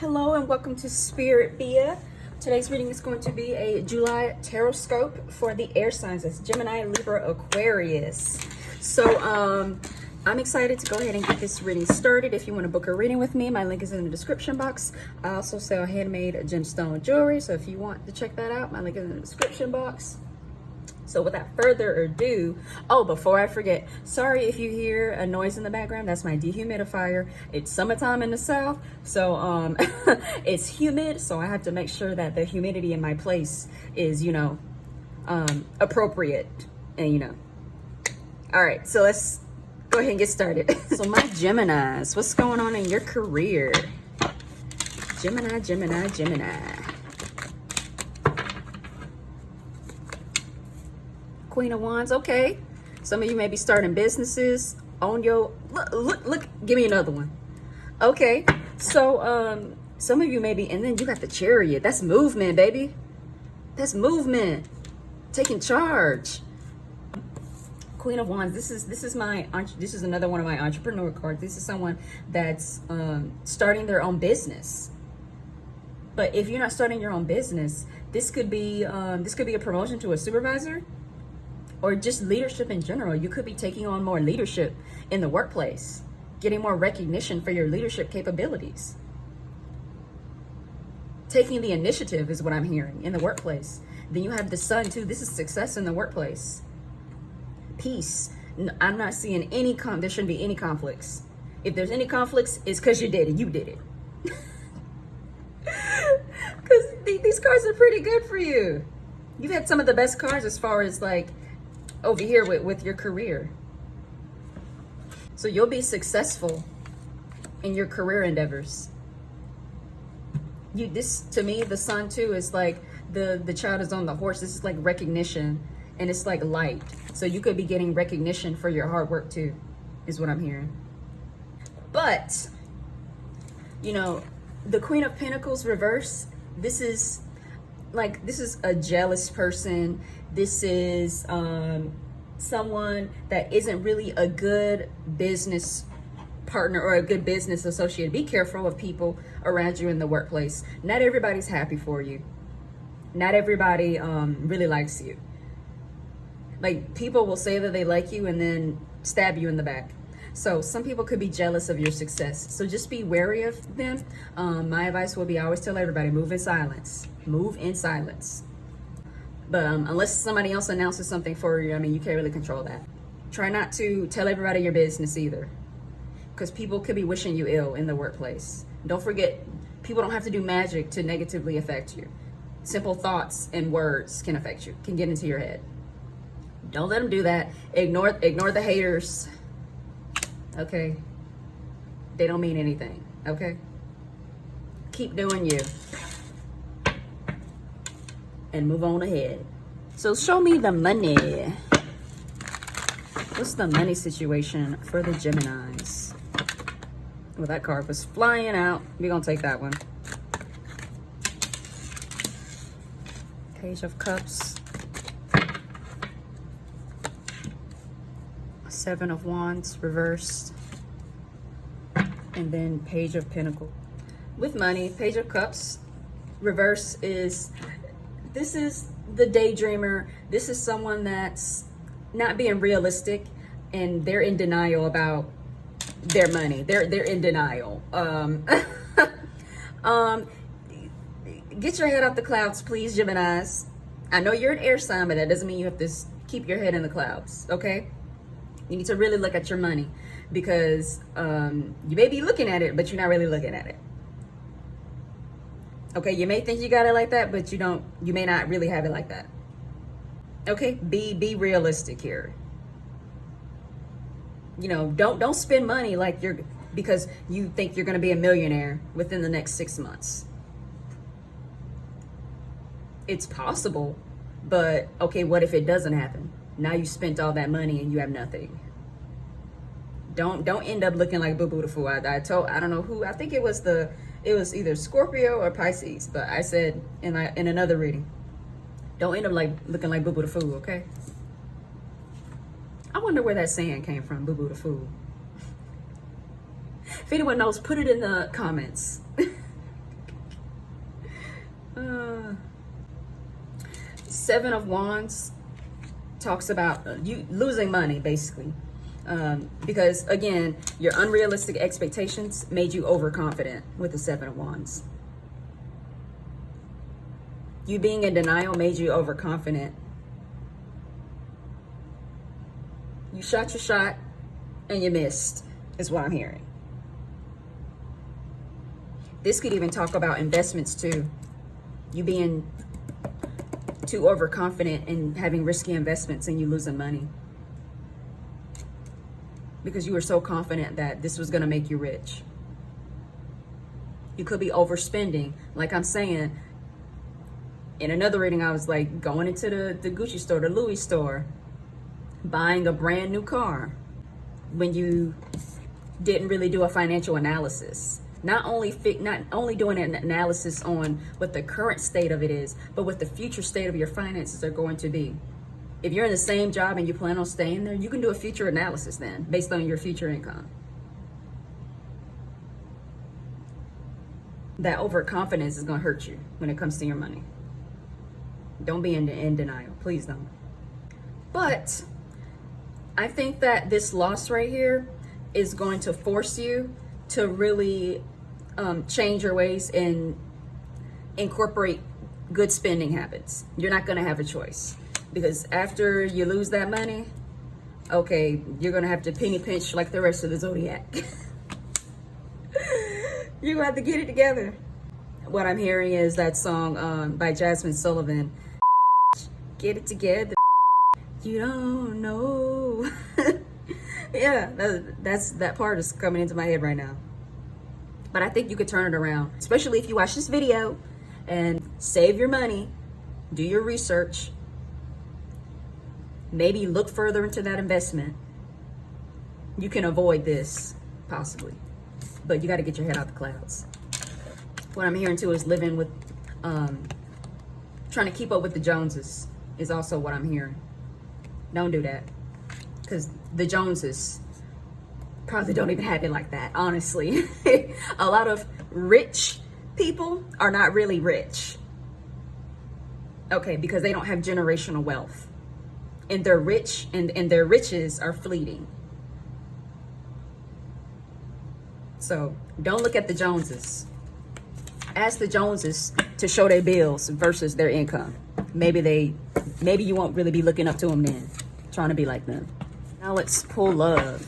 Hello and welcome to Spirit Via. Today's reading is going to be a July Horoscope for the air signs. It's Gemini, Libra, Aquarius. So I'm excited to go ahead and get this reading started. If you want to book a reading with me, my link is in the description box. I also sell handmade gemstone jewelry, so if you want to check that out, my link is in the description box. So without further ado, before I forget, sorry if you hear a noise in the background. That's my dehumidifier. It's summertime in the South, so it's humid, so I have to make sure that the humidity in my place is, appropriate, and All right, so let's go ahead and get started. So my Geminis, what's going on in your career? Gemini. Queen of Wands, okay. Some of you may be starting businesses on your, look, give me another one. Okay, so some of you may be, and then you got the Chariot. That's movement, baby. That's movement. Taking charge. Queen of Wands, this is another one of my entrepreneur cards. This is someone that's starting their own business. But if you're not starting your own business, this could be a promotion to a supervisor, or just leadership in general. You could be taking on more leadership in the workplace, getting more recognition for your leadership capabilities. Taking the initiative is what I'm hearing in the workplace. Then you have the Sun too. This is success in the workplace. Peace. I'm not seeing there shouldn't be any conflicts. If there's any conflicts, it's because you did it. You did it. Because these cards are pretty good for you. You've had some of the best cards as far as like over here with your career. So you'll be successful in your career endeavors. This to me, the Sun too is like the child is on the horse. This is like recognition, and it's like light. So you could be getting recognition for your hard work too, is what I'm hearing. But the Queen of Pentacles reverse, this is a jealous person. This is someone that isn't really a good business partner or a good business associate. Be careful of people around you in the workplace. Not everybody's happy for you. Not everybody really likes you. Like, people will say that they like you and then stab you in the back. So some people could be jealous of your success. So just be wary of them. My advice will be, I always tell everybody, move in silence. Move in silence. But unless somebody else announces something for you, you can't really control that. Try not to tell everybody your business either, because people could be wishing you ill in the workplace. Don't forget, people don't have to do magic to negatively affect you. Simple thoughts and words can affect you, can get into your head. Don't let them do that. Ignore the haters. Okay? They don't mean anything. Okay? Keep doing you. And move on ahead. So show me the money. What's the money situation for the Geminis? Well, that card was flying out. We're going to take that one. Page of Cups. Seven of Wands reversed. And then Page of Pentacles. With money, Page of Cups reverse is... This is the daydreamer. This is someone that's not being realistic, and they're in denial about their money. They're in denial. Get your head out the clouds, please, Geminis. I know you're an air sign, but that doesn't mean you have to keep your head in the clouds, okay? You need to really look at your money, because you may be looking at it, but you're not really looking at it. Okay, you may think you got it like that, but you may not really have it like that. Okay, be realistic here. Don't spend money like because you think you're gonna be a millionaire within the next 6 months. It's possible, but okay, what if it doesn't happen? Now you spent all that money and you have nothing. Don't end up looking like Boo Boo the Fool. I don't know who, I think it was either Scorpio or Pisces, but I said in another reading, don't end up looking like Boo Boo the Fool, okay? I wonder where that saying came from, Boo Boo the Fool. If anyone knows, put it in the comments. Seven of Wands talks about you losing money, basically. Because again, your unrealistic expectations made you overconfident with the Seven of Wands. You being in denial made you overconfident. You shot your shot and you missed, is what I'm hearing. This could even talk about investments too. You being too overconfident and having risky investments and you losing money. Because you were so confident that this was going to make you rich. You could be overspending. Like I'm saying, in another reading, I was like going into the Gucci store, the Louis store, buying a brand new car when you didn't really do a financial analysis. Not only doing an analysis on what the current state of it is, but what the future state of your finances are going to be. If you're in the same job and you plan on staying there, you can do a future analysis then based on your future income. That overconfidence is going to hurt you when it comes to your money. Don't be in denial. Please don't. But I think that this loss right here is going to force you to really change your ways and incorporate good spending habits. You're not going to have a choice. Because after you lose that money, okay, you're going to have to penny pinch like the rest of the zodiac. You're going to have to get it together. What I'm hearing is that song by Jasmine Sullivan. Get it together. You don't know. Yeah, that part is coming into my head right now. But I think you could turn it around. Especially if you watch this video and save your money, do your research. Maybe look further into that investment. You can avoid this, possibly. But you got to get your head out the clouds. What I'm hearing too is living with, trying to keep up with the Joneses is also what I'm hearing. Don't do that. Because the Joneses probably don't even have it like that, honestly. A lot of rich people are not really rich. Okay, because they don't have generational wealth. And they're rich, and their riches are fleeting. So don't look at the Joneses. Ask the Joneses to show their bills versus their income. Maybe you won't really be looking up to them then, trying to be like them. Now let's pull love.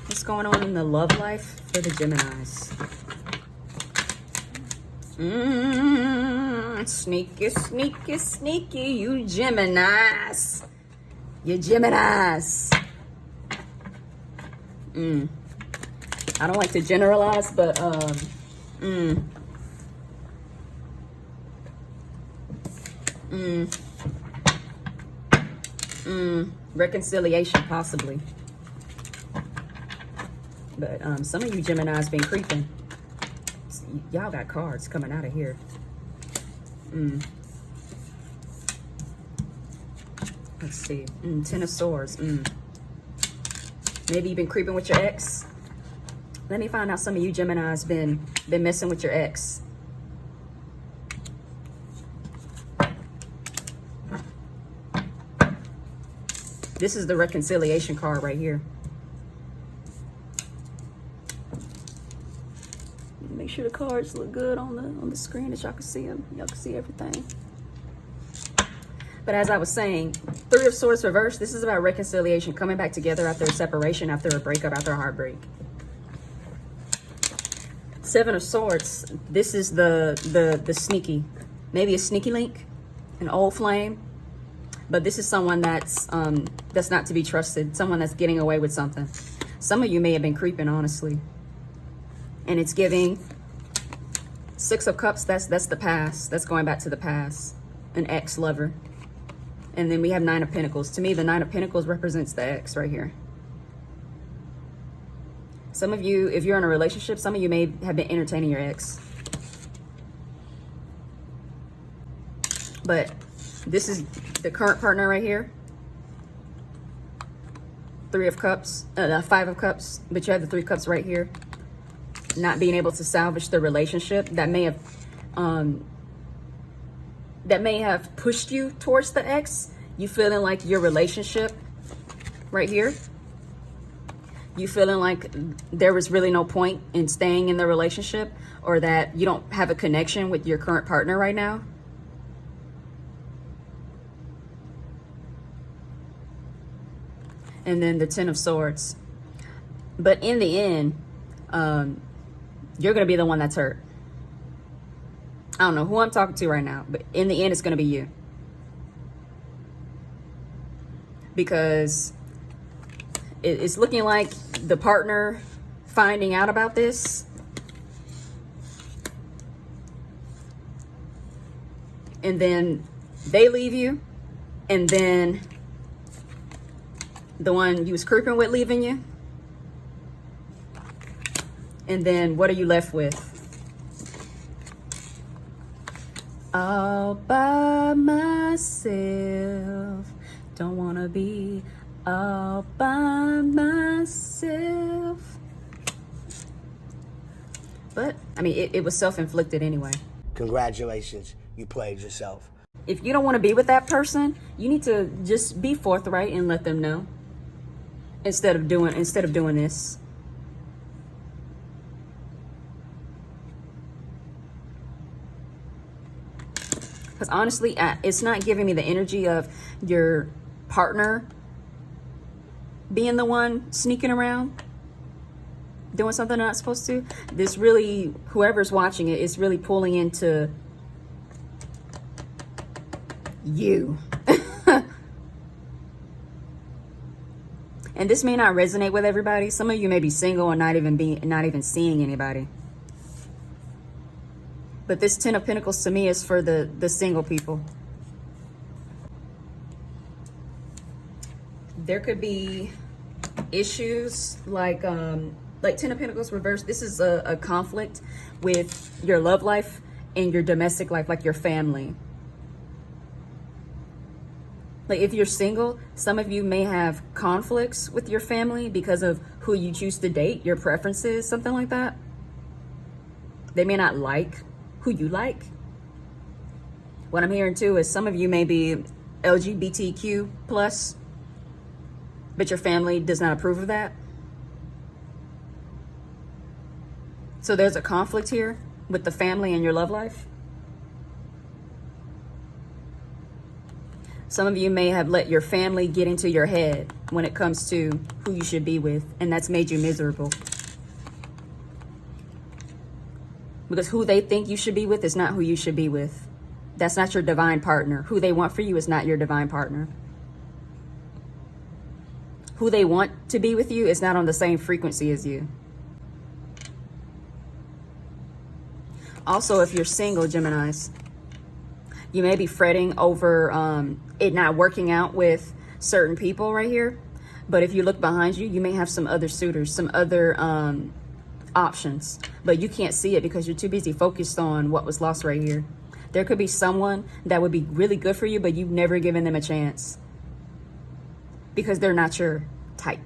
What's going on in the love life for the Geminis? Sneaky, sneaky, sneaky, you Geminis. You Geminis. I don't like to generalize, but reconciliation possibly. But some of you Geminis been creeping. Y'all got cards coming out of here. Let's see. Ten of Swords. Maybe you've been creeping with your ex. Let me find out some of you Geminis been messing with your ex. This is the reconciliation card right here. Make sure the cards look good on the screen that y'all can see them. Y'all can see everything. But as I was saying, Three of Swords reversed. This is about reconciliation, coming back together after a separation, after a breakup, after a heartbreak. Seven of Swords. This is the sneaky, maybe a sneaky link, an old flame. But this is someone that's not to be trusted. Someone that's getting away with something. Some of you may have been creeping, honestly. And it's giving Six of Cups. That's the past. That's going back to the past. An ex-lover. And then we have Nine of Pentacles. To me, the Nine of Pentacles represents the ex right here. Some of you, if you're in a relationship, some of you may have been entertaining your ex. But this is the current partner right here. Three of Cups, Five of Cups, but you have the Three of Cups right here. Not being able to salvage the relationship that may have that may have pushed you towards the ex. You feeling like your relationship right here, you feeling like there was really no point in staying in the relationship, or that you don't have a connection with your current partner right now. And then the Ten of Swords. But in the end, you're going to be the one that's hurt. I don't know who I'm talking to right now, but in the end, it's going to be you. Because it's looking like the partner finding out about this, and then they leave you, and then the one you was creeping with leaving you, and then what are you left with? All by myself, don't wanna be all by myself. But I mean, it was self-inflicted anyway. Congratulations, you played yourself. If you don't want to be with that person, you need to just be forthright and let them know, instead of doing this. Because honestly, it's not giving me the energy of your partner being the one sneaking around, doing something they're not supposed to. This really, whoever's watching it, is really pulling into you. And this may not resonate with everybody. Some of you may be single and not even seeing anybody. But this Ten of Pentacles to me is for the single people. There could be issues like Ten of Pentacles reversed. This is a conflict with your love life and your domestic life, like your family. Like if you're single, some of you may have conflicts with your family because of who you choose to date, your preferences, something like that. They may not like who you like. What I'm hearing too is some of you may be LGBTQ plus, but your family does not approve of that. So there's a conflict here with the family and your love life. Some of you may have let your family get into your head when it comes to who you should be with, and that's made you miserable. Because who they think you should be with is not who you should be with. That's not your divine partner. Who they want for you is not your divine partner. Who they want to be with you is not on the same frequency as you. Also, if you're single, Geminis, you may be fretting over it not working out with certain people right here. But if you look behind you, you may have some other suitors, some other options. But you can't see it because you're too busy focused on what was lost right here. There could be someone that would be really good for you, but you've never given them a chance because they're not your type.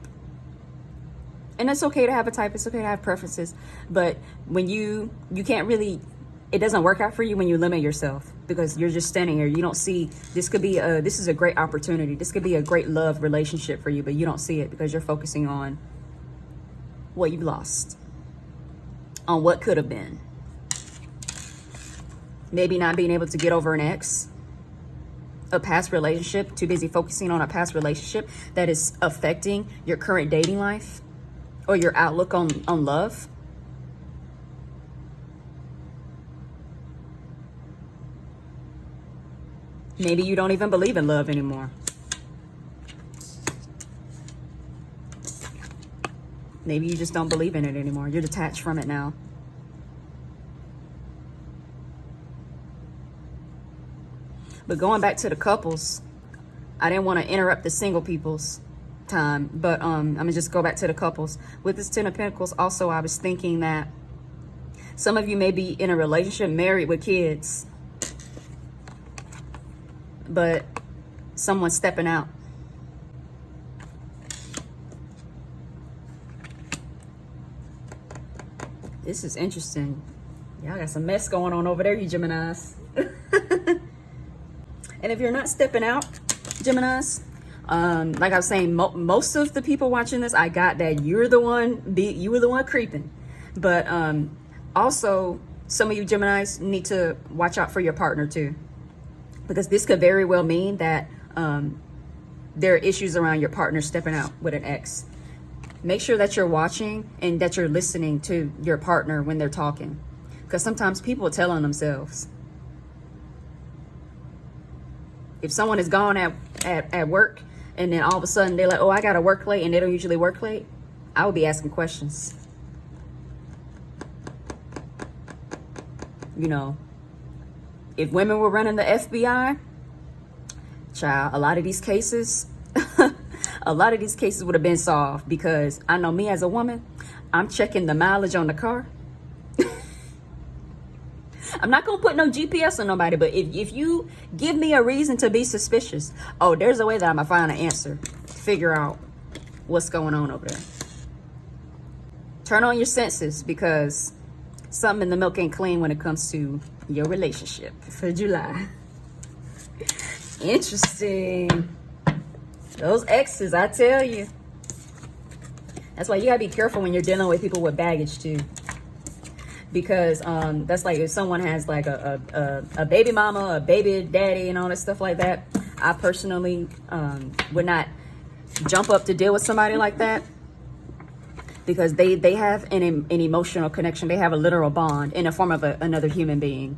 And it's okay to have a type. It's okay to have preferences. But when you can't really, it doesn't work out for you when you limit yourself, because you're just standing here. You don't see, this is a great opportunity. This could be a great love relationship for you, but you don't see it because you're focusing on what you've lost, on what could have been. Maybe not being able to get over an ex, a past relationship, too busy focusing on a past relationship that is affecting your current dating life or your outlook on love. Maybe you don't even believe in love anymore. Maybe you just don't believe in it anymore. You're detached from it now. But going back to the couples, I didn't want to interrupt the single people's time, but I'm gonna just go back to the couples. With this Ten of Pentacles, also, I was thinking that some of you may be in a relationship, married with kids, but someone's stepping out. This is interesting. Y'all got some mess going on over there, you Geminis. And if you're not stepping out, Geminis, like I was saying, most of the people watching this, I got that you were the one creeping. But also, some of you Geminis need to watch out for your partner too, because this could very well mean that there are issues around your partner stepping out with an ex. Make sure that you're watching and that you're listening to your partner when they're talking, because sometimes people tell on themselves. If someone is gone at work and then all of a sudden they're like, oh, I gotta work late, and they don't usually work late, I would be asking questions. You know, if women were running the FBI, child, a lot of these cases would have been solved, because I know me as a woman, I'm checking the mileage on the car. I'm not gonna put no GPS on nobody, but if you give me a reason to be suspicious, oh, there's a way that I'm gonna find an answer to figure out what's going on over there. Turn on your senses, because something in the milk ain't clean when it comes to your relationship for July. Interesting. Those exes, I tell you. That's why you gotta be careful when you're dealing with people with baggage too. Because that's like if someone has like a baby mama, a baby daddy, and all that stuff like that. I personally would not jump up to deal with somebody like that, because they have an emotional connection. They have a literal bond in the form of another human being.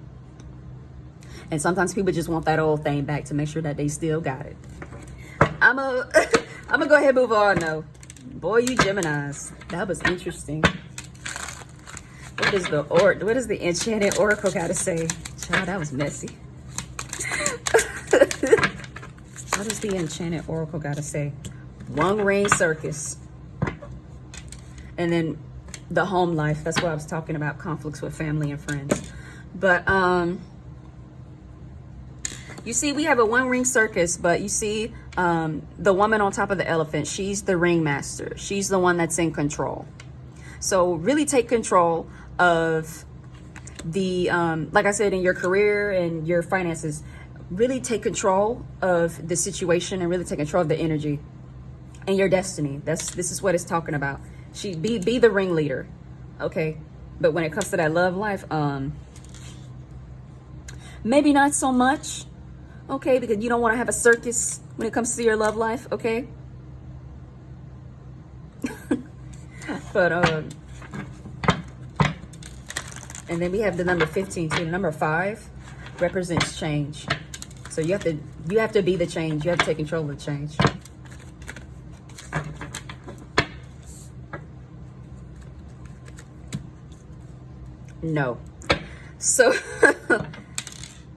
And sometimes people just want that old thing back to make sure that they still got it. I'm gonna go ahead and move on though. Boy, you Geminis, that was interesting. What does the Enchanted Oracle got to say? Child, that was messy. What does the Enchanted Oracle got to say? One ring circus. And then the home life. That's what I was talking about. Conflicts with family and friends. But you see, we have a one ring circus, but you see the woman on top of the elephant, she's the ringmaster. She's the one that's in control. So really take control of the, like I said, in your career and your finances. Really take control of the situation and really take control of the energy and your destiny. This is what it's talking about. Be the ringleader, okay? But when it comes to that love life, maybe not so much, okay? Because you don't want to have a circus when it comes to your love life, okay? But and then we have the number 15 too. The number 5 represents change. So you have to be the change. You have to take control of the change. No. So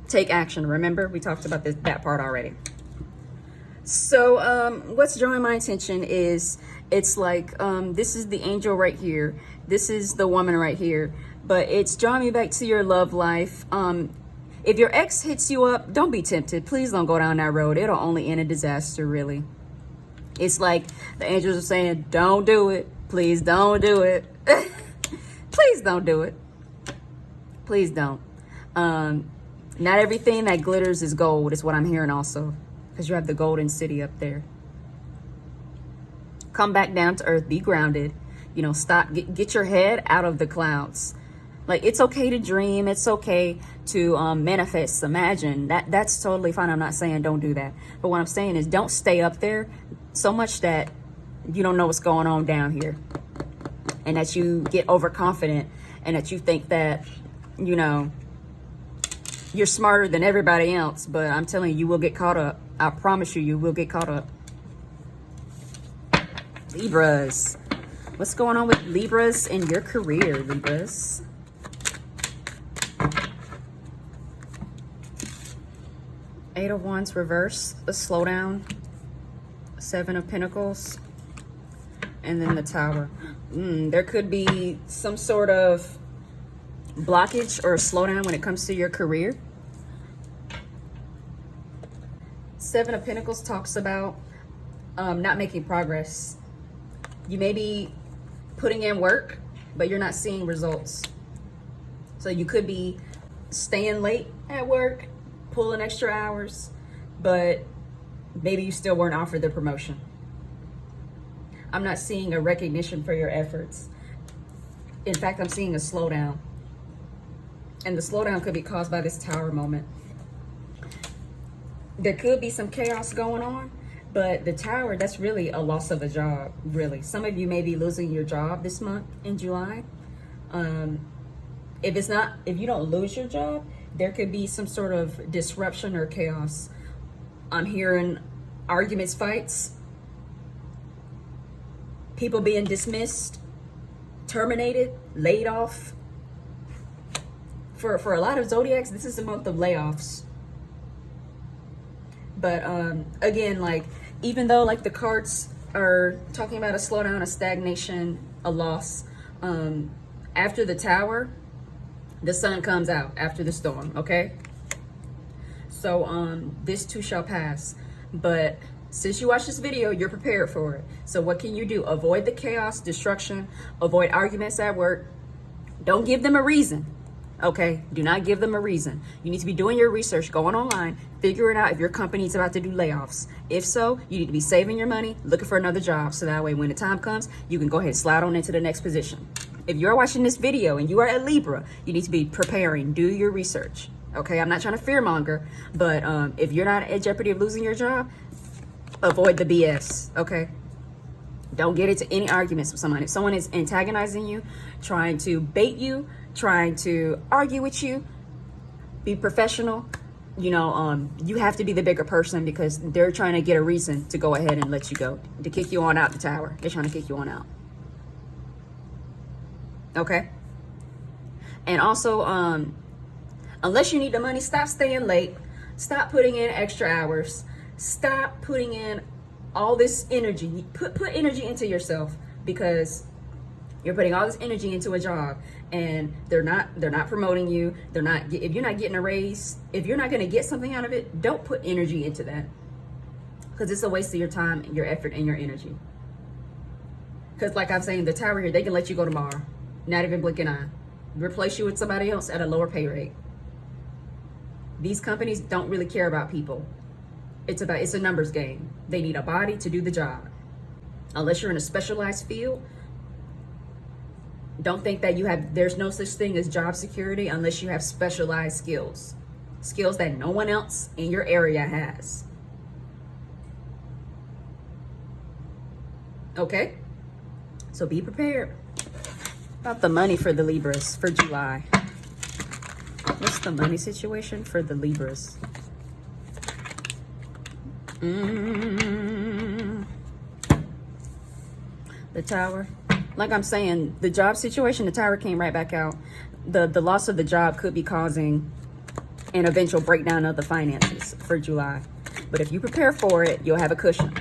take action. Remember, we talked about that part already. So what's drawing my attention is, it's like this is the angel right here. This is the woman right here. But it's drawing me back to your love life. If your ex hits you up, don't be tempted. Please don't go down that road. It'll only end in disaster, really. It's like the angels are saying, don't do it. Please don't do it. Please don't do it. Please don't. Not everything that glitters is gold, is what I'm hearing also. Because you have the golden city up there. Come back down to earth. Be grounded. You know, stop. Get your head out of the clouds. Like, it's okay to dream. It's okay to manifest, imagine. That's totally fine. I'm not saying don't do that. But what I'm saying is, don't stay up there so much that you don't know what's going on down here. And that you get overconfident and that you think that, you know, you're smarter than everybody else. But I'm telling you, you will get caught up. I promise you, you will get caught up. Libras. What's going on with Libras in your career, Libras? Eight of Wands reverse, a slowdown, 7 of Pentacles, and then the Tower. There could be some sort of blockage or a slowdown when it comes to your career. 7 of Pentacles talks about not making progress. You may be putting in work, but you're not seeing results. So you could be staying late at work, pulling extra hours, but maybe you still weren't offered the promotion. I'm not seeing a recognition for your efforts. In fact, I'm seeing a slowdown. And the slowdown could be caused by this Tower moment. There could be some chaos going on, but the Tower, that's really a loss of a job, really. Some of you may be losing your job this month in July. If you don't lose your job, there could be some sort of disruption or chaos. I'm hearing arguments, fights, people being dismissed, terminated, laid off. For a lot of zodiacs, this is the month of layoffs. But again, like, even though like the cards are talking about a slowdown, a stagnation, a loss, after the Tower, the sun comes out after the storm, okay? So this too shall pass. But since you watched this video, you're prepared for it. So what can you do? Avoid the chaos, destruction, avoid arguments at work. Don't give them a reason. Okay, do not give them a reason. You need to be doing your research, going online, figuring out if your company's about to do layoffs. If so, you need to be saving your money, looking for another job, so that way when the time comes, you can go ahead and slide on into the next position. If you're watching this video and you are a Libra, you need to be preparing, do your research. Okay, I'm not trying to fearmonger, but if you're not at jeopardy of losing your job, avoid the BS, okay? Don't get into any arguments with someone. If someone is antagonizing you, trying to bait you, trying to argue with you, be professional. You know, you have to be the bigger person because they're trying to get a reason to go ahead and let you go, to kick you on out the Tower. They're trying to kick you on out. Okay? And also, unless you need the money, stop staying late. Stop putting in extra hours. Stop putting in all this energy. Put energy into yourself, because you're putting all this energy into a job and they're not promoting you. If you're not getting a raise, if you're not going to get something out of it, don't put energy into that, because it's a waste of your time, your effort, and your energy. Because like I'm saying, the Tower here, they can let you go tomorrow, not even blink an eye, replace you with somebody else at a lower pay rate. These companies don't really care about people. It's a numbers game. They need a body to do the job. Unless you're in a specialized field, don't think that there's no such thing as job security unless you have specialized skills that no one else in your area has. Okay? So be prepared. About the money for the Libras for July. What's the money situation for the Libras? The Tower. Like I'm saying, the job situation, the Tower came right back out. The loss of the job could be causing an eventual breakdown of the finances for July. But if you prepare for it, you'll have a cushion.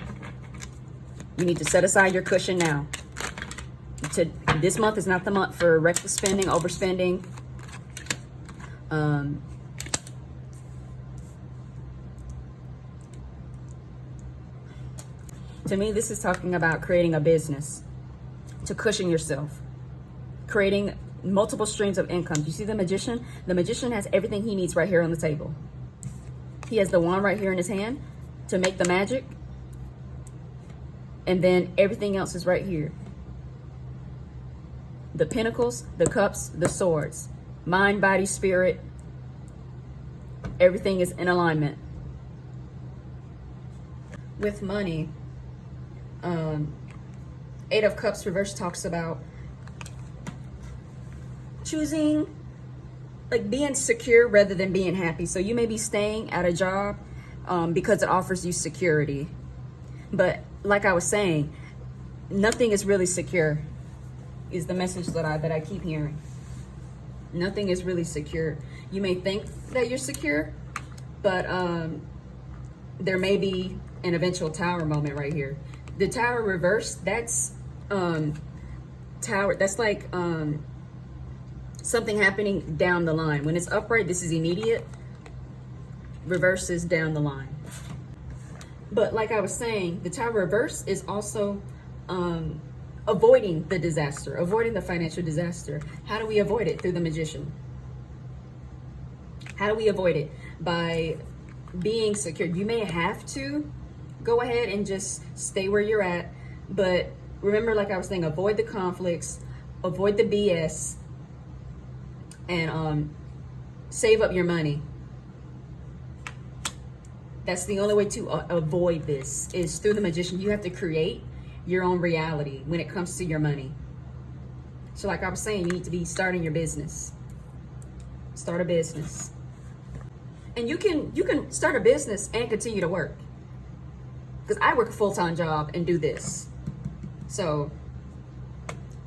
You need to set aside your cushion now. This month is not the month for reckless spending, overspending. To me, this is talking about creating a business to cushion yourself, creating multiple streams of income. You see the Magician? The Magician has everything he needs right here on the table. He has the wand right here in his hand to make the magic, and then everything else is right here. The Pentacles, the Cups, the Swords, mind, body, spirit, everything is in alignment. With money, Eight of Cups reverse talks about choosing, like, being secure rather than being happy. So you may be staying at a job because it offers you security. But like I was saying, nothing is really secure, is the message that I keep hearing. Nothing is really secure. You may think that you're secure, but there may be an eventual Tower moment right here. The Tower reverse, that's Tower, that's like something happening down the line. When it's upright, this is immediate. Reverse is down the line. But like I was saying, the Tower reverse is also avoiding the disaster, avoiding the financial disaster. How do we avoid it? Through the Magician. How do we avoid it? By being secure. You may have to go ahead and just stay where you're at, but remember, like I was saying, avoid the conflicts, avoid the BS, and save up your money. That's the only way to avoid this, is through the Magician. You have to create your own reality when it comes to your money. So like I was saying, you need to be starting your business. Start a business. And you can start a business and continue to work. Because I work a full-time job and do this. So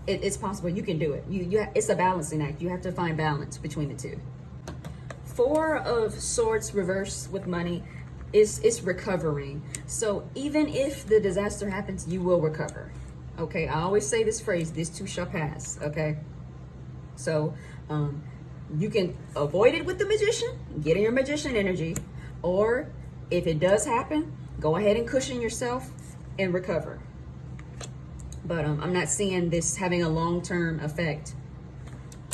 it's possible. You can do it. It's a balancing act. You have to find balance between the two. Four of Swords reversed with money is recovering. So even if the disaster happens, you will recover. Okay, I always say this phrase, this too shall pass. Okay, so you can avoid it with the Magician, get in your Magician energy, or if it does happen, go ahead and cushion yourself and recover. But I'm not seeing this having a long-term effect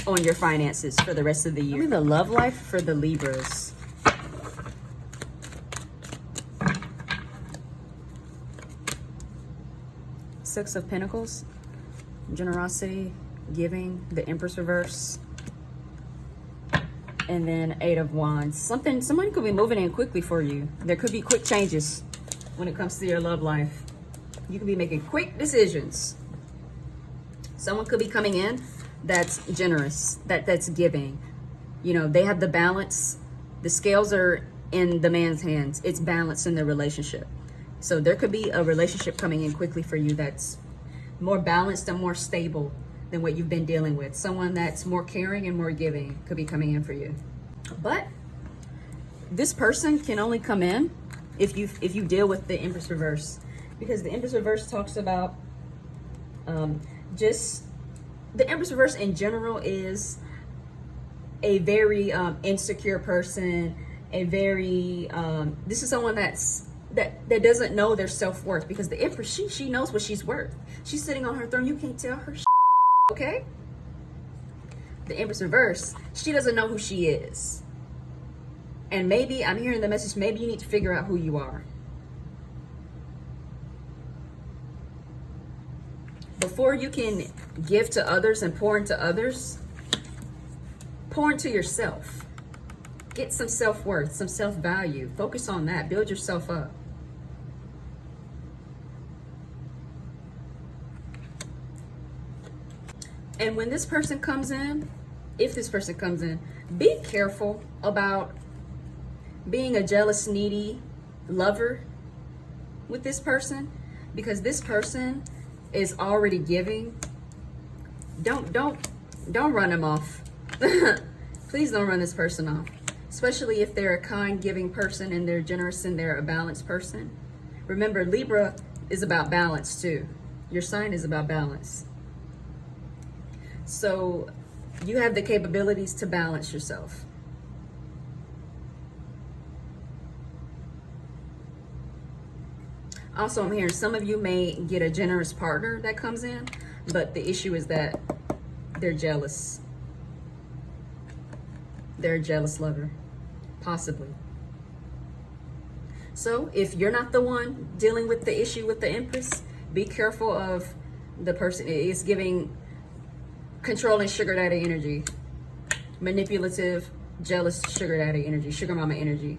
on your finances for the rest of the year. Maybe the love life for the Libras. Six of Pentacles, generosity, giving, the Empress reverse, and then Eight of Wands. Somebody could be moving in quickly for you. There could be quick changes when it comes to your love life. You could be making quick decisions. Someone could be coming in that's generous, that's giving. You know, they have the balance. The scales are in the man's hands. It's balanced in the relationship. So there could be a relationship coming in quickly for you that's more balanced and more stable than what you've been dealing with. Someone that's more caring and more giving could be coming in for you. But this person can only come in if you deal with the Empress reverse, because the Empress reverse talks about just the Empress reverse in general is a very insecure person, a very this is someone that doesn't know their self-worth, because the Empress, she knows what she's worth. She's sitting on her throne. You can't tell her shit, okay? The Empress reverse, she doesn't know who she is. And maybe, I'm hearing the message, maybe you need to figure out who you are. Before you can give to others and pour into others, pour into yourself. Get some self-worth, some self-value. Focus on that. Build yourself up. And when this person comes in, if this person comes in, be careful about being a jealous, needy lover with this person, because this person is already giving. Don't run them off. Please don't run this person off. Especially if they're a kind, giving person and they're generous and they're a balanced person. Remember, Libra is about balance too. Your sign is about balance. So you have the capabilities to balance yourself. Also, I'm hearing some of you may get a generous partner that comes in, but the issue is that they're jealous. They're a jealous lover, possibly. So if you're not the one dealing with the issue with the Empress, be careful of the person. It is giving controlling sugar daddy energy, manipulative, jealous sugar daddy energy, sugar mama energy.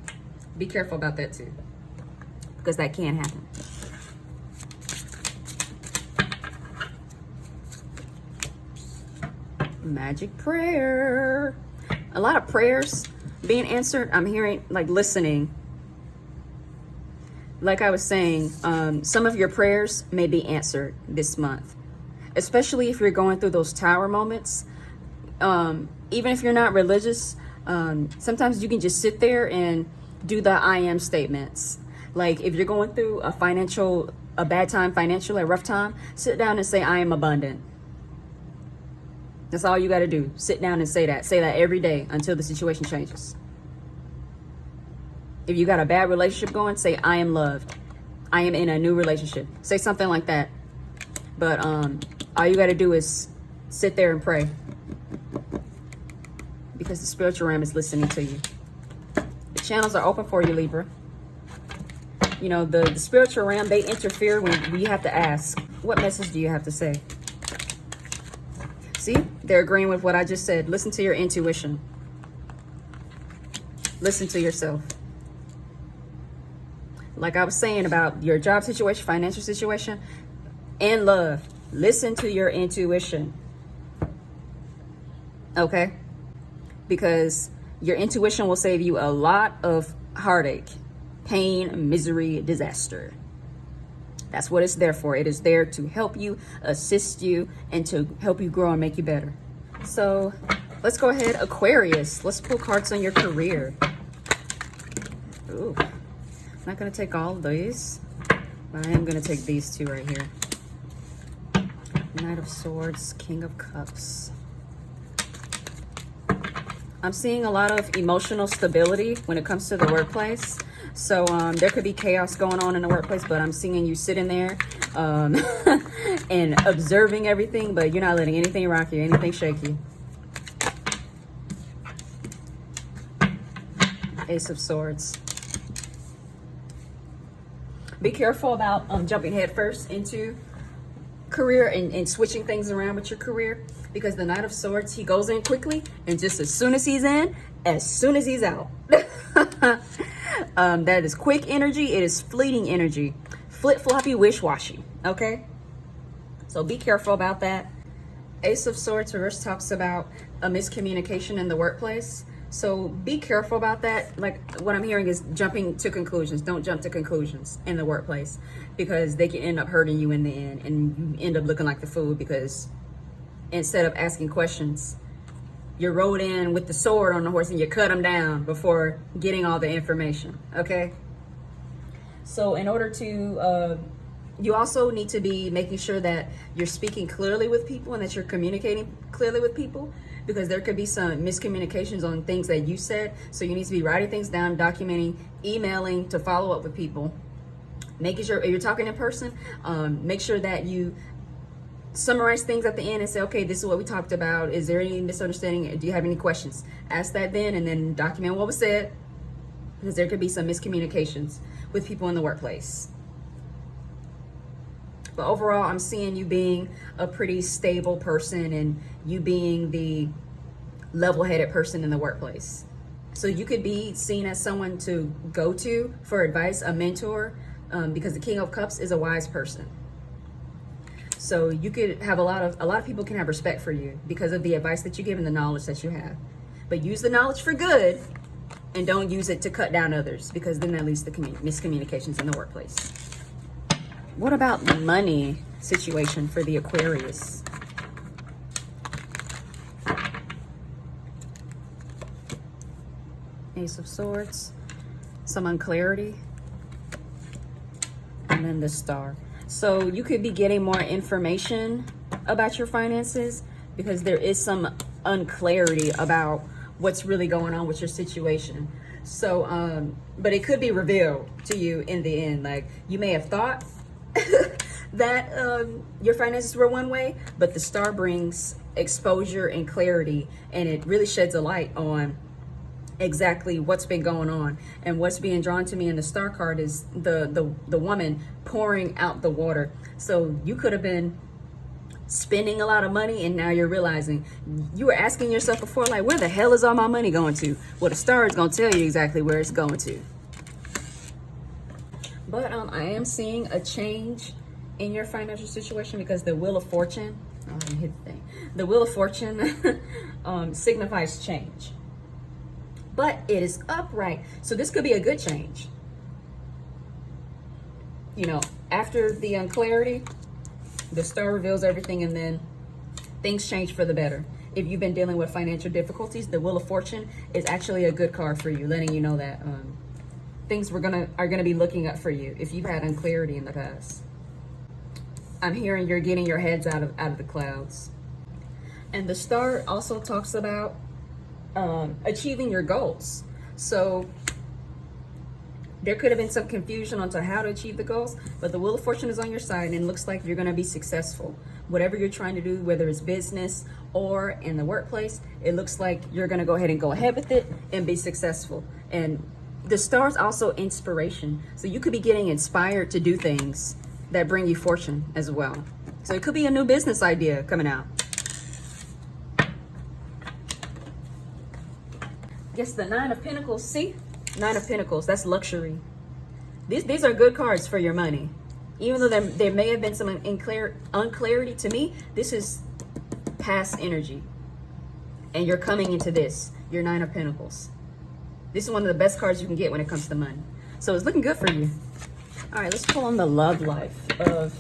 Be careful about that too, because that can happen. Magic prayer. A lot of prayers being answered. I'm hearing like listening. Like I was saying, some of your prayers may be answered this month, especially if you're going through those tower moments. Even if you're not religious, sometimes you can just sit there and do the I am statements. Like if you're going through a bad time financially, a rough time, sit down and say, I am abundant. That's all you got to do. Sit down and say that. Say that every day until the situation changes. If you got a bad relationship going, say, I am loved. I am in a new relationship. Say something like that. But all you got to do is sit there and pray, because the spiritual realm is listening to you. Channels are open for you, Libra. You know, the spiritual realm, they interfere when you have to ask, what message do you have to say? See, they're agreeing with what I just said. Listen to your intuition. Listen to yourself. Like I was saying about your job situation, financial situation, and love. Listen to your intuition. Okay? Because your intuition will save you a lot of heartache, pain, misery, disaster. That's what it's there for. It is there to help you, assist you, and to help you grow and make you better. So let's go ahead, Aquarius. Let's pull cards on your career. Ooh, I'm not going to take all of these, but I am going to take these two right here. Knight of Swords, King of Cups. I'm seeing a lot of emotional stability when it comes to the workplace. So there could be chaos going on in the workplace, but I'm seeing you sitting there and observing everything, but you're not letting anything rock you, anything shake you. Ace of Swords. Be careful about jumping headfirst into career and switching things around with your career, because the Knight of Swords, he goes in quickly, and just as soon as he's in, as soon as he's out. That is quick energy. It is fleeting energy. Flip-floppy, wish-washy. Okay? So be careful about that. Ace of Swords reverse talks about a miscommunication in the workplace. So be careful about that. Like what I'm hearing is jumping to conclusions. Don't jump to conclusions in the workplace, because they can end up hurting you in the end, and you end up looking like the fool, because instead of asking questions, you rode in with the sword on the horse and you cut them down before getting all the information. Okay? So in order to, you also need to be making sure that you're speaking clearly with people and that you're communicating clearly with people, because there could be some miscommunications on things that you said. So you need to be writing things down, documenting, emailing to follow up with people. Making sure if you're talking in person, make sure that you summarize things at the end and say, okay, this is what we talked about. Is there any misunderstanding? Do you have any questions? Ask that then, and then document what was said, because there could be some miscommunications with people in the workplace. But overall, I'm seeing you being a pretty stable person, and you being the level-headed person in the workplace. So you could be seen as someone to go to for advice, a mentor, because the King of Cups is a wise person. So you could have a lot of people can have respect for you because of the advice that you give and the knowledge that you have. But use the knowledge for good, and don't use it to cut down others, because then that leads to miscommunications in the workplace. What about the money situation for the Aquarius? Ace of Swords, some unclarity, and then the Star. So you could be getting more information about your finances, because there is some unclarity about what's really going on with your situation. So, but it could be revealed to you in the end. Like, you may have thought that your finances were one way, but the Star brings exposure and clarity, and it really sheds a light on exactly what's been going on. And what's being drawn to me in the Star card is the woman pouring out the water. So you could have been spending a lot of money, and now you're realizing, you were asking yourself before, like, where the hell is all my money going to? Well, the Star is going to tell you exactly where it's going to. But I am seeing a change in your financial situation, because the Wheel of Fortune, the Wheel of Fortune signifies change. But it is upright, so this could be a good change. You know, after the unclarity, the Star reveals everything, and then things change for the better. If you've been dealing with financial difficulties, the Wheel of Fortune is actually a good card for you, letting you know that things are gonna be looking up for you if you've had unclarity in the past. I'm hearing you're getting your heads out of the clouds. And the Star also talks about achieving your goals. So there could have been some confusion onto how to achieve the goals, but the Wheel of Fortune is on your side, and it looks like you're going to be successful. Whatever you're trying to do, whether it's business or in the workplace, it looks like you're going to go ahead with it and be successful. And the stars also inspiration. So you could be getting inspired to do things that bring you fortune as well. So it could be a new business idea coming out. I guess the Nine of Pentacles, see? Nine of Pentacles, that's luxury. These are good cards for your money. Even though there may have been some unclarity to me, this is past energy. And you're coming into this, your Nine of Pentacles. This is one of the best cards you can get when it comes to money. So it's looking good for you. All right, let's pull on the love life of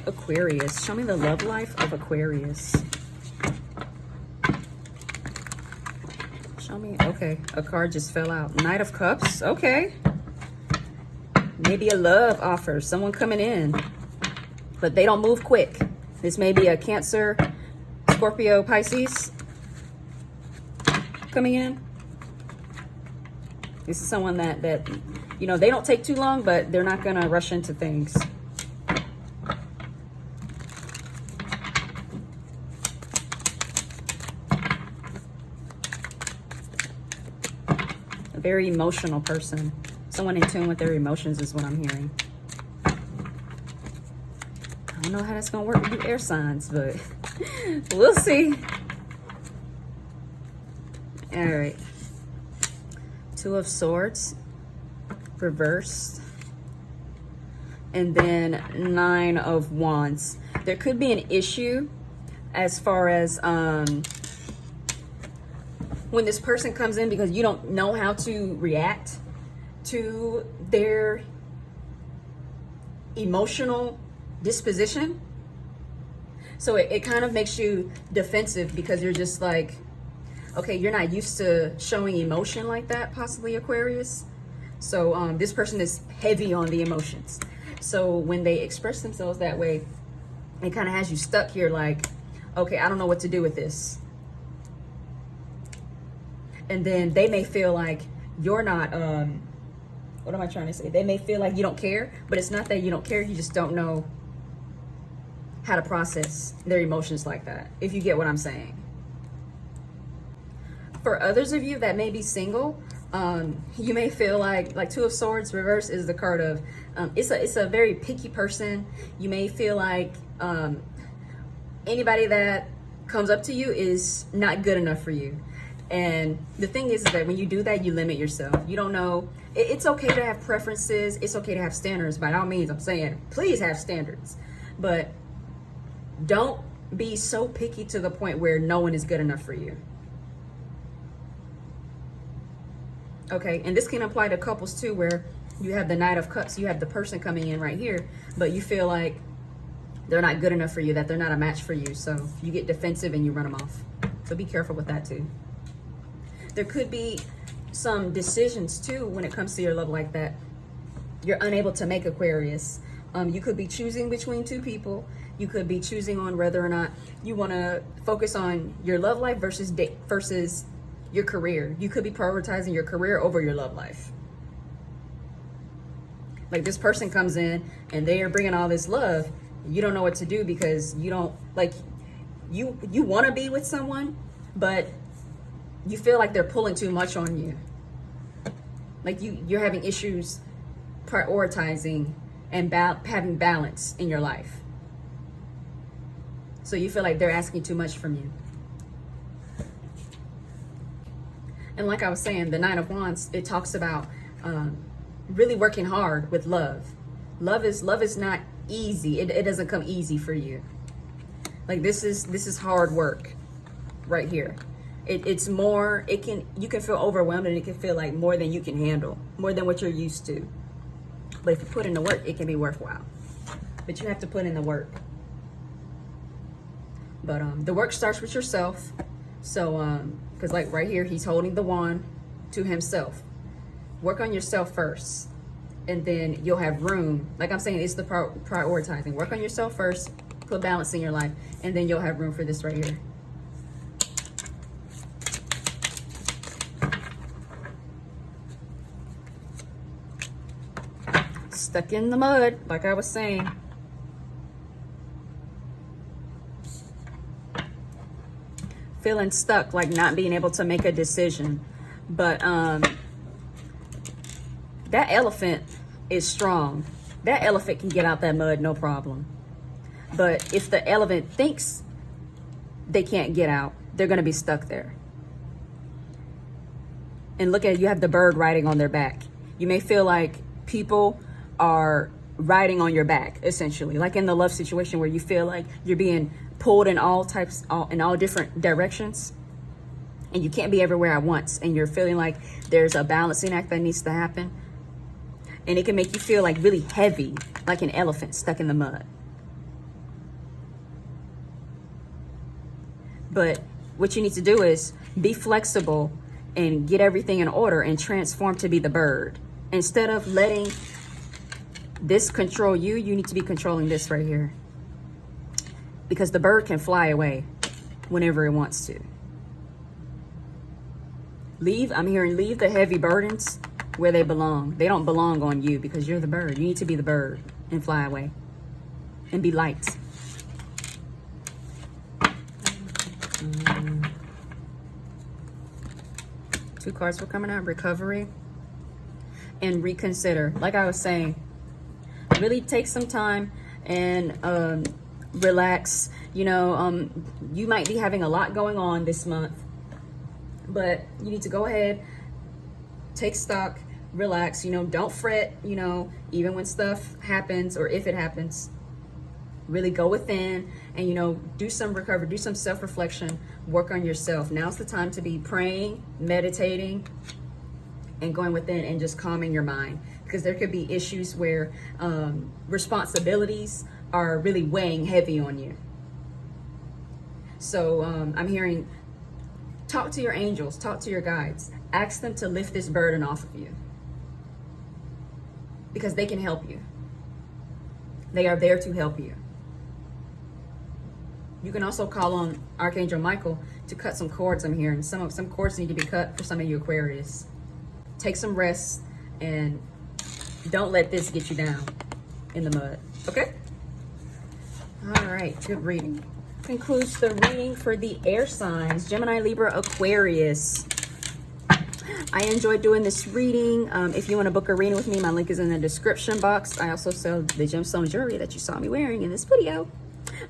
Aquarius. Show me the love life of Aquarius. Show me, okay, a card just fell out. Knight of Cups, okay. Maybe a love offer, someone coming in, but they don't move quick. This may be a Cancer, Scorpio, Pisces coming in. This is someone that you know, they don't take too long, but they're not gonna rush into things. A very emotional person. Someone in tune with their emotions is what I'm hearing. I don't know how that's gonna work with you air signs, but we'll see. All right. Two of Swords, reversed. And then Nine of Wands. There could be an issue as far as when this person comes in because you don't know how to react to their emotional disposition. So it kind of makes you defensive because you're just like, okay, you're not used to showing emotion like that, possibly Aquarius. So this person is heavy on the emotions. So when they express themselves that way, it kind of has you stuck here like, okay, I don't know what to do with this. And then they may feel like you're not, what am I trying to say? They may feel like you don't care, but it's not that you don't care. You just don't know how to process their emotions like that, if you get what I'm saying. For others of you that may be single, you may feel like Two of Swords reverse is the card of, it's a very picky person. You may feel like anybody that comes up to you is not good enough for you. And the thing is that when you do that, you limit yourself. You don't know. It's okay to have preferences. It's okay to have standards. By all means, I'm saying, please have standards. But don't be so picky to the point where no one is good enough for you. Okay, and this can apply to couples too, where you have the Knight of Cups, you have the person coming in right here, but you feel like they're not good enough for you, that they're not a match for you. So you get defensive and you run them off. So be careful with that too. There could be some decisions too when it comes to your love like that you're unable to make, Aquarius. You could be choosing between two people. You could be choosing on whether or not you want to focus on your love life versus your career. You could be prioritizing your career over your love life. Like this person comes in and they are bringing all this love. You don't know what to do because you don't like, you want to be with someone, but you feel like they're pulling too much on you. Like you're having issues prioritizing and having balance in your life. So you feel like they're asking too much from you. And like I was saying, the Nine of Wands, it talks about really working hard with love. Love is not easy. It doesn't come easy for you. Like this is hard work right here. It's more, you can feel overwhelmed and it can feel like more than you can handle, more than what you're used to. But if you put in the work, it can be worthwhile. But you have to put in the work. But the work starts with yourself. So, because like right here, he's holding the wand to himself. Work on yourself first. And then you'll have room. Like I'm saying, it's the prioritizing. Work on yourself first. Put balance in your life. And then you'll have room for this right here. Stuck in the mud, like I was saying. Feeling stuck, like not being able to make a decision. But that elephant is strong. That elephant can get out that mud, no problem. But if the elephant thinks they can't get out, they're going to be stuck there. And look at it, you have the bird riding on their back. You may feel like people are riding on your back, essentially, like in the love situation where you feel like you're being pulled in all different directions, and you can't be everywhere at once, and you're feeling like there's a balancing act that needs to happen, and it can make you feel like really heavy, like an elephant stuck in the mud. But what you need to do is be flexible and get everything in order and transform to be the bird. Instead of letting this control you, you need to be controlling this right here. Because the bird can fly away whenever it wants to. I'm hearing leave the heavy burdens where they belong. They don't belong on you because you're the bird. You need to be the bird and fly away and be light. Two cards were coming out: recovery and reconsider. Like I was saying, really take some time and relax. You know, you might be having a lot going on this month, but you need to go ahead, take stock, relax. You know, don't fret. You know, even when stuff happens or if it happens, really go within and, you know, do some recovery, do some self-reflection, work on yourself. Now's the time to be praying, meditating, and going within and just calming your mind, because there could be issues where responsibilities are really weighing heavy on you. So I'm hearing, talk to your angels, talk to your guides, ask them to lift this burden off of you, because they can help you. They are there to help you. You can also call on Archangel Michael to cut some cords. I'm hearing some cords need to be cut for some of you Aquarius. Take some rest and don't let this get you down in the mud. Okay? All right, good reading. Concludes the reading for the air signs: Gemini, Libra, Aquarius. I enjoyed doing this reading. If you want to book a reading with me, my link is in the description box. I also sell the gemstone jewelry that you saw me wearing in this video.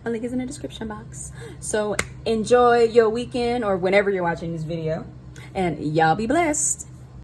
My link is in the description box. So enjoy your weekend or whenever you're watching this video, and y'all be blessed.